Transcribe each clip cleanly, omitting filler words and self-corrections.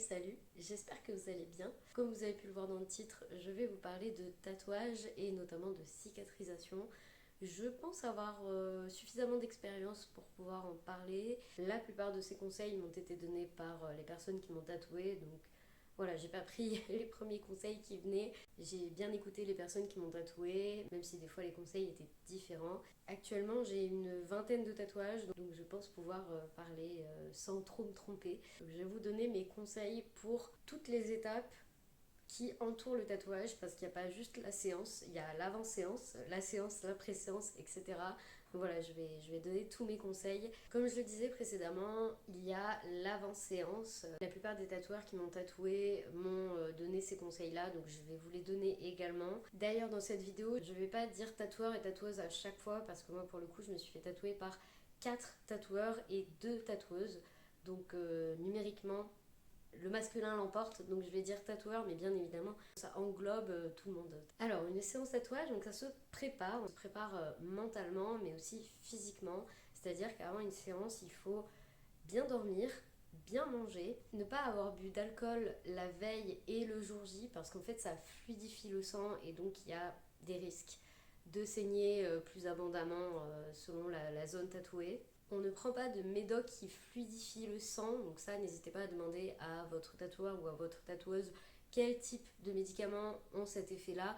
Salut, j'espère que vous allez bien. Comme vous avez pu le voir dans le titre, je vais vous parler de tatouage et notamment de cicatrisation. Je pense avoir suffisamment d'expérience pour pouvoir en parler. La plupart de ces conseils m'ont été donnés par les personnes qui m'ont tatoué, donc voilà, j'ai pas pris les premiers conseils qui venaient. J'ai bien écouté les personnes qui m'ont tatoué, même si des fois les conseils étaient différents. Actuellement, j'ai une vingtaine de tatouages, donc je pense pouvoir parler sans trop me tromper. Donc, je vais vous donner mes conseils pour toutes les étapes qui entoure le tatouage, parce qu'il n'y a pas juste la séance, il y a l'avant-séance, la séance, l'après-séance, etc. Donc voilà, je vais donner tous mes conseils. Comme je le disais précédemment, il y a l'avant-séance. La plupart des tatoueurs qui m'ont tatoué m'ont donné ces conseils-là, donc je vais vous les donner également. D'ailleurs, dans cette vidéo, je ne vais pas dire tatoueur et tatoueuse à chaque fois, parce que moi, pour le coup, je me suis fait tatouer par 4 tatoueurs et 2 tatoueuses. Donc numériquement, le masculin l'emporte, donc je vais dire tatoueur, mais bien évidemment, ça englobe tout le monde. Alors, une séance tatouage, donc ça se prépare, on se prépare mentalement, mais aussi physiquement. C'est-à-dire qu'avant une séance, il faut bien dormir, bien manger, ne pas avoir bu d'alcool la veille et le jour J, parce qu'en fait, ça fluidifie le sang et donc il y a des risques de saigner plus abondamment selon la zone tatouée. On ne prend pas de médoc qui fluidifie le sang, donc ça, n'hésitez pas à demander à votre tatoueur ou à votre tatoueuse quel type de médicaments ont cet effet-là.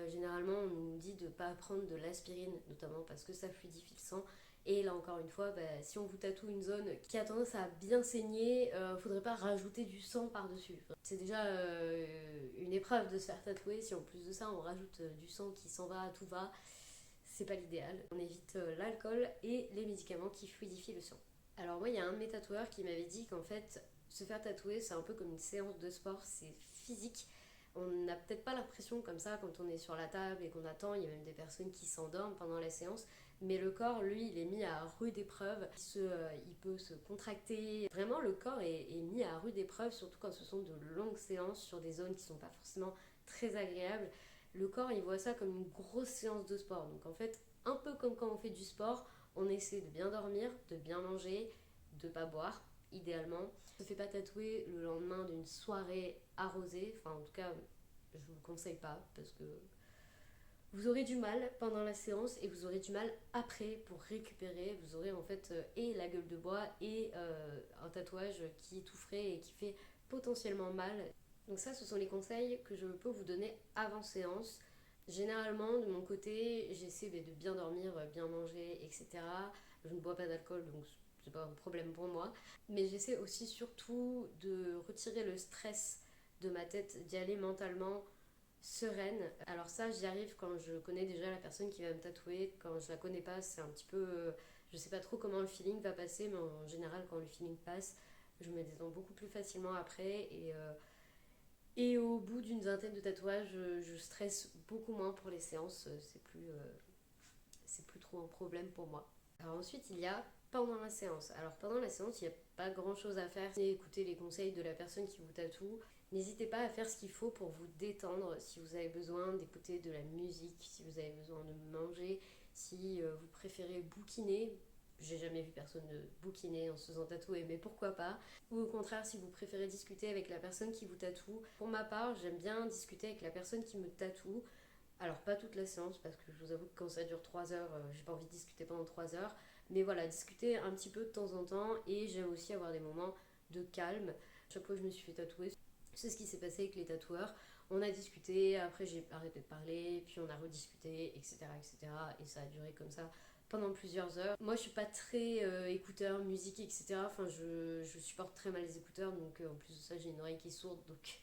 Généralement, on nous dit de ne pas prendre de l'aspirine, notamment parce que ça fluidifie le sang. Et là encore une fois, si on vous tatoue une zone qui a tendance à bien saigner, faudrait pas rajouter du sang par-dessus. C'est déjà une épreuve de se faire tatouer, si en plus de ça on rajoute du sang qui s'en va à tout va, c'est pas l'idéal. On évite l'alcool et les médicaments qui fluidifient le sang. Alors moi, il y a un de mes tatoueurs qui m'avait dit qu'en fait, se faire tatouer, c'est un peu comme une séance de sport, c'est physique. On n'a peut-être pas l'impression comme ça quand on est sur la table et qu'on attend, il y a même des personnes qui s'endorment pendant la séance, mais le corps, lui, il est mis à rude épreuve, il peut se contracter. Vraiment, le corps est mis à rude épreuve, surtout quand ce sont de longues séances sur des zones qui sont pas forcément très agréables. Le corps, il voit ça comme une grosse séance de sport. Donc en fait, un peu comme quand on fait du sport, on essaie de bien dormir, de bien manger, de pas boire, idéalement. On ne se fait pas tatouer le lendemain d'une soirée arrosée. Enfin, en tout cas, je vous le conseille pas parce que vous aurez du mal pendant la séance et vous aurez du mal après pour récupérer. Vous aurez en fait et la gueule de bois et un tatouage qui est tout frais et qui fait potentiellement mal. Donc ça, ce sont les conseils que je peux vous donner avant séance. Généralement, de mon côté, j'essaie de bien dormir, bien manger, etc. Je ne bois pas d'alcool, donc c'est pas un problème pour moi. Mais j'essaie aussi surtout de retirer le stress de ma tête, d'y aller mentalement sereine. Alors ça, j'y arrive quand je connais déjà la personne qui va me tatouer. Quand je la connais pas, c'est un petit peu... je sais pas trop comment le feeling va passer, mais en général, quand le feeling passe, je me détends beaucoup plus facilement après. Et au bout d'une vingtaine de tatouages, je stresse beaucoup moins pour les séances. C'est plus trop un problème pour moi. Alors ensuite, il y a pendant la séance. Alors pendant la séance, il n'y a pas grand chose à faire. C'est écouter les conseils de la personne qui vous tatoue. N'hésitez pas à faire ce qu'il faut pour vous détendre. Si vous avez besoin d'écouter de la musique, si vous avez besoin de manger, si vous préférez bouquiner. J'ai jamais vu personne bouquiner en se faisant tatouer, mais pourquoi pas. Ou au contraire, si vous préférez discuter avec la personne qui vous tatoue. Pour ma part, j'aime bien discuter avec la personne qui me tatoue. Alors pas toute la séance parce que je vous avoue que quand ça dure 3 heures, j'ai pas envie de discuter pendant 3 heures. Mais voilà, discuter un petit peu de temps en temps et j'aime aussi avoir des moments de calme. Chaque fois que je me suis fait tatouer, c'est ce qui s'est passé avec les tatoueurs. On a discuté, après j'ai arrêté de parler, puis on a rediscuté, etc. etc. Et ça a duré comme ça pendant plusieurs heures. Moi je suis pas très écouteur, musique, etc. Enfin je supporte très mal les écouteurs, donc en plus de ça j'ai une oreille qui est sourde, donc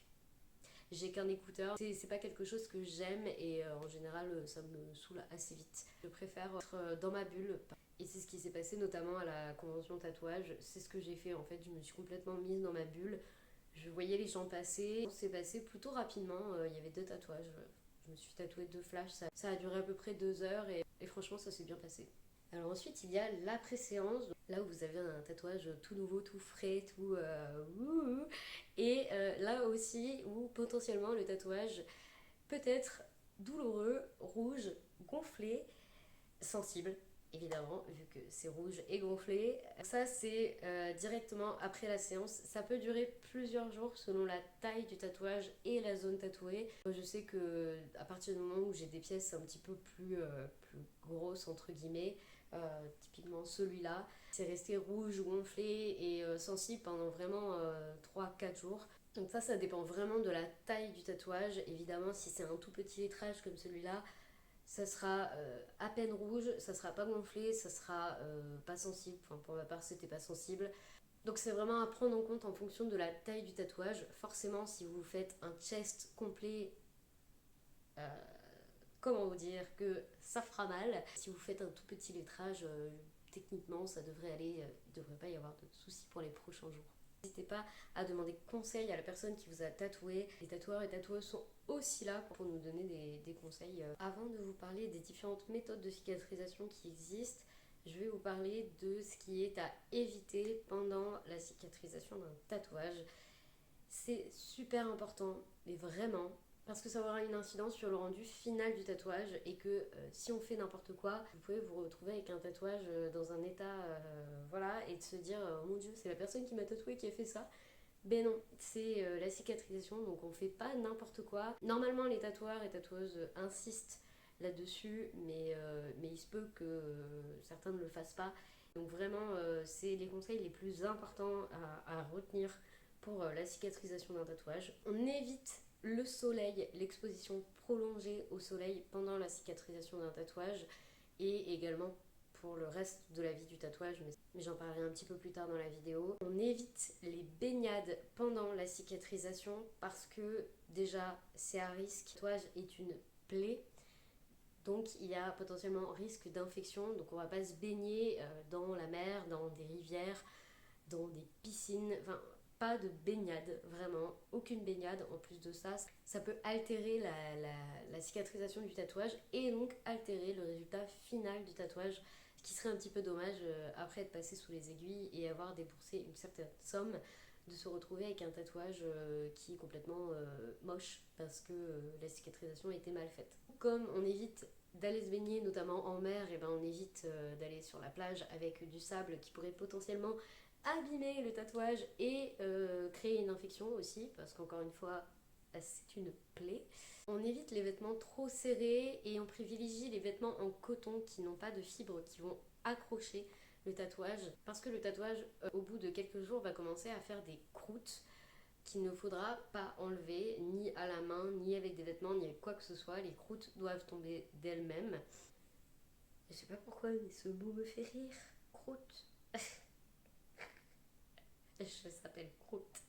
j'ai qu'un écouteur. C'est pas quelque chose que j'aime et en général ça me saoule assez vite. Je préfère être dans ma bulle. Et c'est ce qui s'est passé notamment à la convention tatouage. C'est ce que j'ai fait en fait. Je me suis complètement mise dans ma bulle. Je voyais les gens passer. C'est passé plutôt rapidement. Il y avait 2 tatouages. Je me suis tatouée 2 flashs. Ça a duré à peu près 2 heures et franchement ça s'est bien passé. Alors ensuite, il y a l'après-séance, là où vous avez un tatouage tout nouveau, tout frais, tout... Et là aussi, où potentiellement le tatouage peut être douloureux, rouge, gonflé, sensible. évidemment, vu que c'est rouge et gonflé. Ça, c'est directement après la séance. Ça peut durer plusieurs jours selon la taille du tatouage et la zone tatouée. Moi, je sais que à partir du moment où j'ai des pièces un petit peu plus grosses, entre guillemets, typiquement celui-là, c'est resté rouge, gonflé et sensible pendant vraiment 3-4 jours. Donc ça dépend vraiment de la taille du tatouage. Évidemment, si c'est un tout petit lettrage comme celui-là, ça sera à peine rouge, ça sera pas gonflé, ça sera pas sensible. Enfin, pour ma part, c'était pas sensible. Donc c'est vraiment à prendre en compte en fonction de la taille du tatouage. Forcément, si vous faites un chest complet, euh, comment vous dire que ça fera mal. Si vous faites un tout petit lettrage, techniquement, ça devrait aller. Il ne devrait pas y avoir de soucis pour les prochains jours. N'hésitez pas à demander conseil à la personne qui vous a tatoué. Les tatoueurs et tatoueuses sont aussi là pour nous donner des conseils. Avant de vous parler des différentes méthodes de cicatrisation qui existent, je vais vous parler de ce qui est à éviter pendant la cicatrisation d'un tatouage. C'est super important, mais vraiment, parce que ça aura une incidence sur le rendu final du tatouage et que si on fait n'importe quoi, vous pouvez vous retrouver avec un tatouage dans un état, voilà, et de se dire oh mon dieu, c'est la personne qui m'a tatoué qui a fait ça. Ben non, c'est la cicatrisation, donc on fait pas n'importe quoi. Normalement, les tatoueurs et tatoueuses insistent là-dessus, mais il se peut que certains ne le fassent pas. Donc vraiment, c'est les conseils les plus importants à retenir pour la cicatrisation d'un tatouage. On évite le soleil, l'exposition prolongée au soleil pendant la cicatrisation d'un tatouage et également pour le reste de la vie du tatouage, mais j'en parlerai un petit peu plus tard dans la vidéo. On évite les baignades pendant la cicatrisation parce que déjà c'est à risque. Le tatouage est une plaie, donc il y a potentiellement risque d'infection, donc on va pas se baigner dans la mer, dans des rivières, dans des piscines, enfin pas de baignade, vraiment, aucune baignade. En plus de ça, ça peut altérer la cicatrisation du tatouage et donc altérer le résultat final du tatouage, ce qui serait un petit peu dommage après être passé sous les aiguilles et avoir déboursé une certaine somme, de se retrouver avec un tatouage qui est complètement moche parce que la cicatrisation a été mal faite. Comme on évite d'aller se baigner, notamment en mer, et ben on évite d'aller sur la plage avec du sable qui pourrait potentiellement abîmer le tatouage et créer une infection aussi, parce qu'encore une fois, c'est une plaie. On évite les vêtements trop serrés et on privilégie les vêtements en coton qui n'ont pas de fibres qui vont accrocher le tatouage, parce que le tatouage, au bout de quelques jours, va commencer à faire des croûtes qu'il ne faudra pas enlever, ni à la main, ni avec des vêtements, ni avec quoi que ce soit. Les croûtes doivent tomber d'elles-mêmes. Je sais pas pourquoi, mais ce mot me fait rire. Croûte. Ça s'appelle croûte.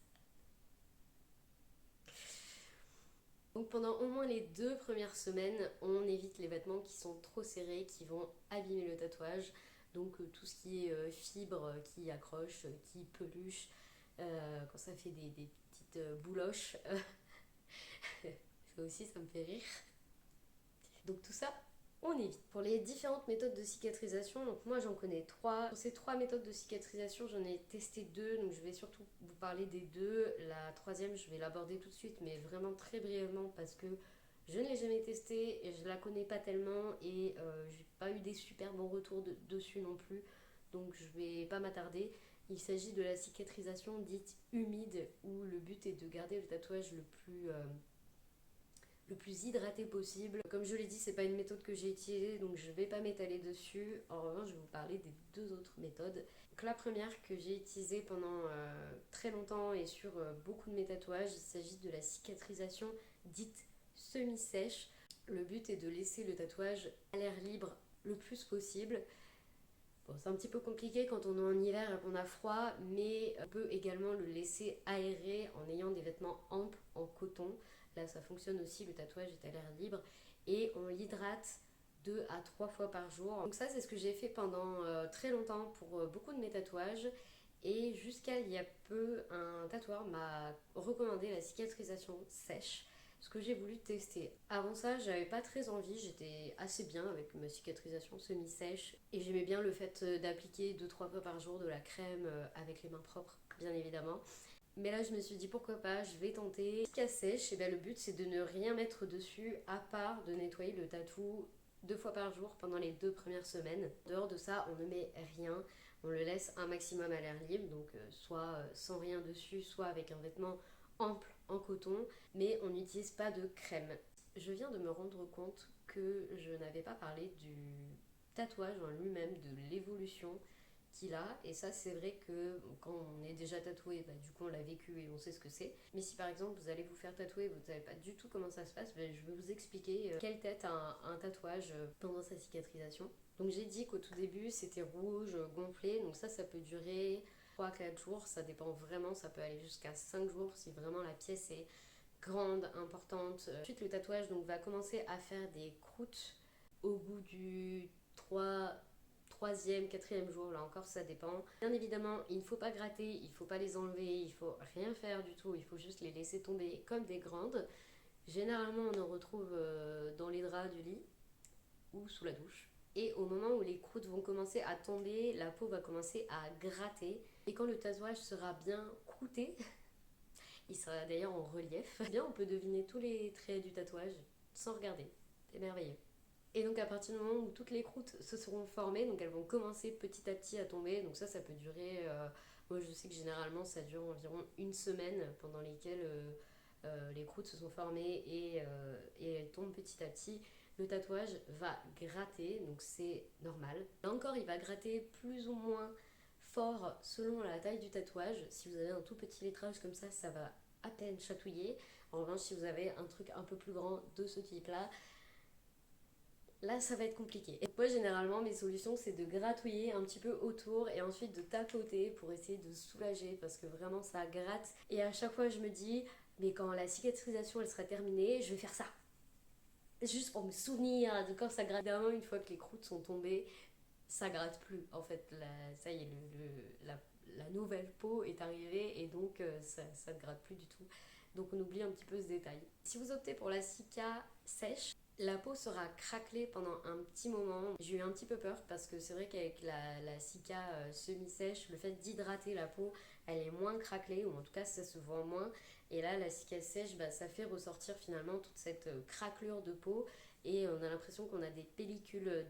Donc pendant au moins les 2 premières semaines, on évite les vêtements qui sont trop serrés, qui vont abîmer le tatouage. Donc tout ce qui est fibres qui accrochent, qui peluchent, quand ça fait des petites bouloches. Ça aussi, ça me fait rire. Donc tout ça, on évite. Pour les différentes méthodes de cicatrisation, donc moi j'en connais 3. Pour ces 3 méthodes de cicatrisation, j'en ai testé 2, donc je vais surtout vous parler des 2. La troisième, je vais l'aborder tout de suite, mais vraiment très brièvement parce que je ne l'ai jamais testée et je la connais pas tellement et j'ai pas eu des super bons retours dessus non plus, donc je vais pas m'attarder. Il s'agit de la cicatrisation dite humide où le but est de garder le tatouage le plus hydraté possible. Comme je l'ai dit, c'est pas une méthode que j'ai utilisée, donc je vais pas m'étaler dessus. En revanche, je vais vous parler des 2 autres méthodes. Donc la première que j'ai utilisée pendant très longtemps et sur beaucoup de mes tatouages, il s'agit de la cicatrisation dite semi-sèche. Le but est de laisser le tatouage à l'air libre le plus possible. Bon, c'est un petit peu compliqué quand on est en hiver et qu'on a froid, mais on peut également le laisser aérer en ayant des vêtements amples en coton. Là, ça fonctionne aussi, le tatouage est à l'air libre. Et on l'hydrate 2 à 3 fois par jour. Donc ça, c'est ce que j'ai fait pendant très longtemps pour beaucoup de mes tatouages. Et jusqu'à il y a peu, un tatoueur m'a recommandé la cicatrisation sèche, ce que j'ai voulu tester. Avant ça, j'avais pas très envie, j'étais assez bien avec ma cicatrisation semi-sèche et j'aimais bien le fait d'appliquer 2-3 fois par jour de la crème avec les mains propres, bien évidemment. Mais là, je me suis dit pourquoi pas, je vais tenter. Cica sèche, et bien le but c'est de ne rien mettre dessus à part de nettoyer le tatou 2 fois par jour pendant les 2 premières semaines. En dehors de ça, on ne met rien, on le laisse un maximum à l'air libre, donc soit sans rien dessus, soit avec un vêtement ample en coton, mais on n'utilise pas de crème. Je viens de me rendre compte que je n'avais pas parlé du tatouage en lui-même, de l'évolution qu'il a, et ça c'est vrai que quand on est déjà tatoué, du coup on l'a vécu et on sait ce que c'est. Mais si par exemple vous allez vous faire tatouer, vous ne savez pas du tout comment ça se passe, je vais vous expliquer quelle tête a un tatouage pendant sa cicatrisation. Donc j'ai dit qu'au tout début c'était rouge, gonflé, donc ça peut durer 3-4 jours, ça dépend vraiment, ça peut aller jusqu'à 5 jours si vraiment la pièce est grande, importante. Ensuite le tatouage donc, va commencer à faire des croûtes au bout du 3e, 4e jour, là encore ça dépend. Bien évidemment, il ne faut pas gratter, il ne faut pas les enlever, il ne faut rien faire du tout, il faut juste les laisser tomber comme des grandes. Généralement, on en retrouve dans les draps du lit ou sous la douche. Et au moment où les croûtes vont commencer à tomber, la peau va commencer à gratter. Et quand le tatouage sera bien croûté, il sera d'ailleurs en relief, eh bien on peut deviner tous les traits du tatouage sans regarder. C'est merveilleux. Et donc à partir du moment où toutes les croûtes se seront formées, donc elles vont commencer petit à petit à tomber, donc ça peut durer, moi je sais que généralement ça dure environ une semaine pendant lesquelles les croûtes se sont formées et elles tombent petit à petit. Le tatouage va gratter, donc c'est normal. Là encore il va gratter plus ou moins fort selon la taille du tatouage. Si vous avez un tout petit lettrage comme ça va à peine chatouiller. En revanche si vous avez un truc un peu plus grand de ce type là ça va être compliqué. Et moi généralement mes solutions c'est de gratouiller un petit peu autour et ensuite de tapoter pour essayer de soulager parce que vraiment ça gratte. Et à chaque fois je me dis mais quand la cicatrisation elle sera terminée je vais faire ça. Juste pour me souvenir de quand ça gratte. Évidemment une fois que les croûtes sont tombées ça gratte plus. En fait ça y est la nouvelle peau est arrivée et donc ça ne gratte plus du tout. Donc on oublie un petit peu ce détail. Si vous optez pour la cica sèche, la peau sera craquelée pendant un petit moment. J'ai eu un petit peu peur parce que c'est vrai qu'avec la cica semi-sèche, le fait d'hydrater la peau, elle est moins craquelée, ou en tout cas ça se voit moins. Et là, la cica sèche, ça fait ressortir finalement toute cette craquelure de peau et on a l'impression qu'on a des pellicules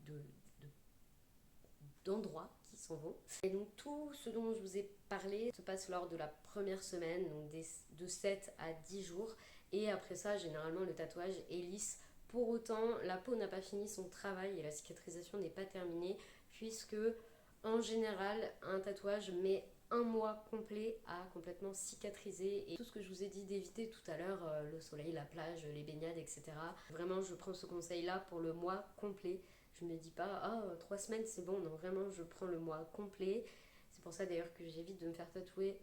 de d'endroits qui s'en vont. Et donc tout ce dont je vous ai parlé se passe lors de la première semaine, donc de 7 à 10 jours. Et après ça, généralement, le tatouage est lisse. Pour autant, la peau n'a pas fini son travail et la cicatrisation n'est pas terminée, puisque en général, un tatouage met un mois complet à complètement cicatriser. Et tout ce que je vous ai dit d'éviter tout à l'heure, le soleil, la plage, les baignades, etc. Vraiment, je prends ce conseil-là pour le mois complet. Je ne me dis pas, 3 semaines c'est bon, non, vraiment, je prends le mois complet. C'est pour ça d'ailleurs que j'évite de me faire tatouer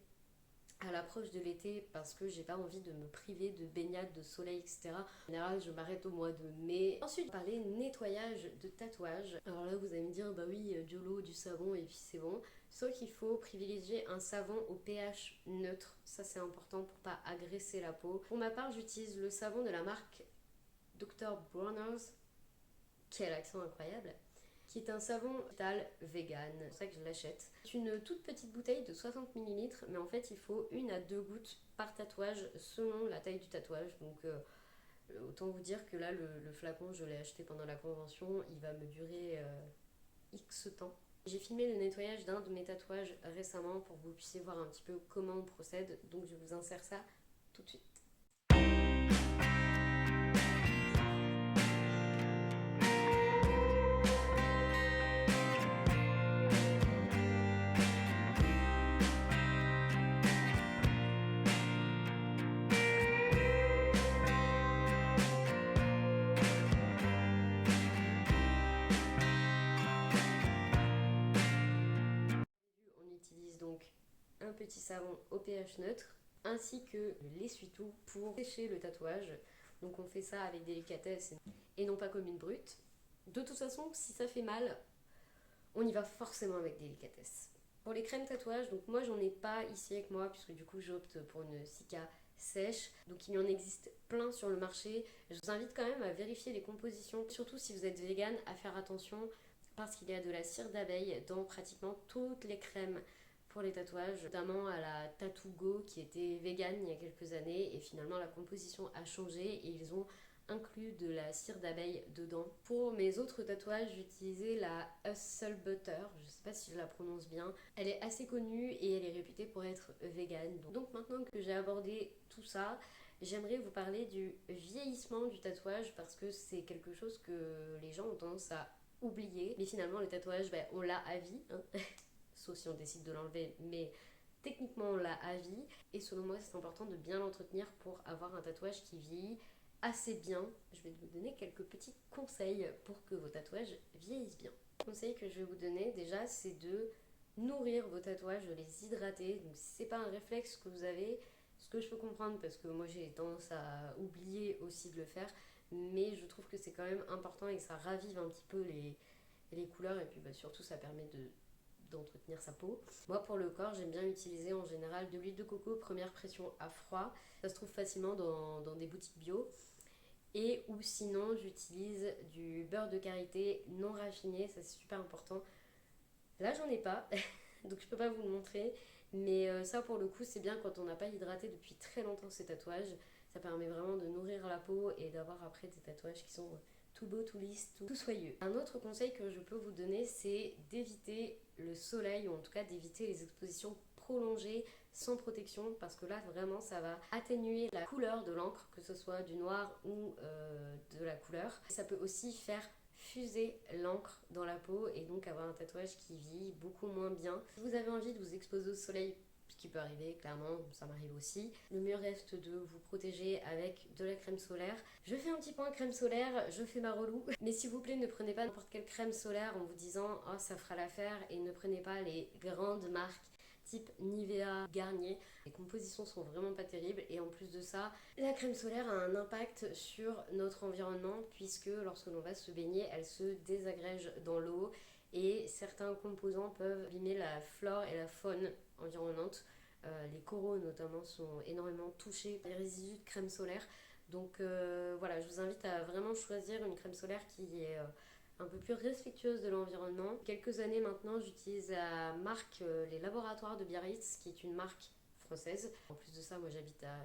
à l'approche de l'été parce que j'ai pas envie de me priver de baignade, de soleil, etc. En général, je m'arrête au mois de mai. Ensuite, parler nettoyage de tatouage. Alors là, vous allez me dire, bah oui, de l'eau, du savon et puis c'est bon. Sauf qu'il faut privilégier un savon au pH neutre. Ça, c'est important pour pas agresser la peau. Pour ma part, j'utilise le savon de la marque Dr. Bronner's. Quel accent incroyable! Qui est un savon végétal vegan, c'est pour ça que je l'achète. C'est une toute petite bouteille de 60 ml, mais en fait il faut 1 à 2 gouttes par tatouage selon la taille du tatouage. Donc autant vous dire que là le flacon je l'ai acheté pendant la convention, il va me durer X temps. J'ai filmé le nettoyage d'un de mes tatouages récemment pour que vous puissiez voir un petit peu comment on procède, donc je vous insère ça tout de suite. On utilise donc un petit savon au pH neutre ainsi que l'essuie-tout pour sécher le tatouage. Donc on fait ça avec délicatesse et non pas comme une brute. De toute façon, si ça fait mal, on y va forcément avec délicatesse. Pour les crèmes tatouage, donc moi j'en ai pas ici avec moi puisque du coup j'opte pour une cica sèche. Donc il y en existe plein sur le marché. Je vous invite quand même à vérifier les compositions, surtout si vous êtes vegan, à faire attention parce qu'il y a de la cire d'abeille dans pratiquement toutes les crèmes pour les tatouages, notamment à la Tattoo Go qui était vegan il y a quelques années et finalement la composition a changé et ils ont inclus de la cire d'abeille dedans. Pour mes autres tatouages, j'utilisais la Hustle Butter, je sais pas si je la prononce bien. Elle est assez connue et elle est réputée pour être végane. Donc maintenant que j'ai abordé tout ça, j'aimerais vous parler du vieillissement du tatouage parce que c'est quelque chose que les gens ont tendance à oublier. Mais finalement, le tatouage, on l'a à vie, hein. Sauf si on décide de l'enlever, mais techniquement on l'a à vie. Et selon moi, c'est important de bien l'entretenir pour avoir un tatouage qui vieillit assez bien. Je vais vous donner quelques petits conseils pour que vos tatouages vieillissent bien. Le conseil que je vais vous donner déjà, c'est de nourrir vos tatouages, de les hydrater. Donc si c'est pas un réflexe que vous avez, ce que je peux comprendre parce que moi j'ai tendance à oublier aussi de le faire, mais je trouve que c'est quand même important et que ça ravive un petit peu les couleurs et puis surtout ça permet d'entretenir sa peau. Moi pour le corps, j'aime bien utiliser en général de l'huile de coco première pression à froid. Ça se trouve facilement dans des boutiques bio. Et ou sinon j'utilise du beurre de karité non raffiné, ça c'est super important. Là j'en ai pas, donc je peux pas vous le montrer, mais ça pour le coup c'est bien quand on n'a pas hydraté depuis très longtemps ses tatouages. Ça permet vraiment de nourrir la peau et d'avoir après des tatouages qui sont tout beaux, tout lisses, tout soyeux. Un autre conseil que je peux vous donner, c'est d'éviter le soleil, ou en tout cas d'éviter les expositions prolongées sans protection, parce que là vraiment ça va atténuer la couleur de l'encre, que ce soit du noir ou de la couleur. Ça peut aussi faire fuser l'encre dans la peau et donc avoir un tatouage qui vieillit beaucoup moins bien. Si vous avez envie de vous exposer au soleil, ce qui peut arriver, clairement, ça m'arrive aussi, le mieux reste de vous protéger avec de la crème solaire. Je fais un petit point crème solaire, je fais ma relou, mais s'il vous plaît ne prenez pas n'importe quelle crème solaire en vous disant oh ça fera l'affaire, et ne prenez pas les grandes marques type Nivea, Garnier. Les compositions sont vraiment pas terribles et en plus de ça, la crème solaire a un impact sur notre environnement puisque lorsque l'on va se baigner, elle se désagrège dans l'eau et certains composants peuvent abîmer la flore et la faune environnante. Les coraux notamment sont énormément touchés par les résidus de crème solaire. Donc voilà, je vous invite à vraiment choisir une crème solaire qui est un peu plus respectueuse de l'environnement. Quelques années maintenant, j'utilise la marque Les Laboratoires de Biarritz, qui est une marque française. En plus de ça, moi j'habite à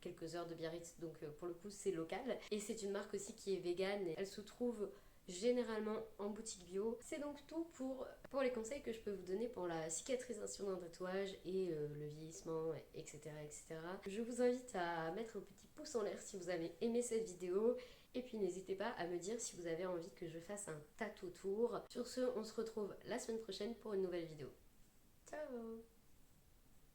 quelques heures de Biarritz, donc pour le coup c'est local. Et c'est une marque aussi qui est végane et elle se trouve généralement en boutique bio. C'est donc tout pour les conseils que je peux vous donner pour la cicatrisation d'un tatouage et le vieillissement, etc., etc. Je vous invite à mettre un petit pouce en l'air si vous avez aimé cette vidéo. Et puis n'hésitez pas à me dire si vous avez envie que je fasse un tattoo tour. Sur ce, on se retrouve la semaine prochaine pour une nouvelle vidéo. Ciao!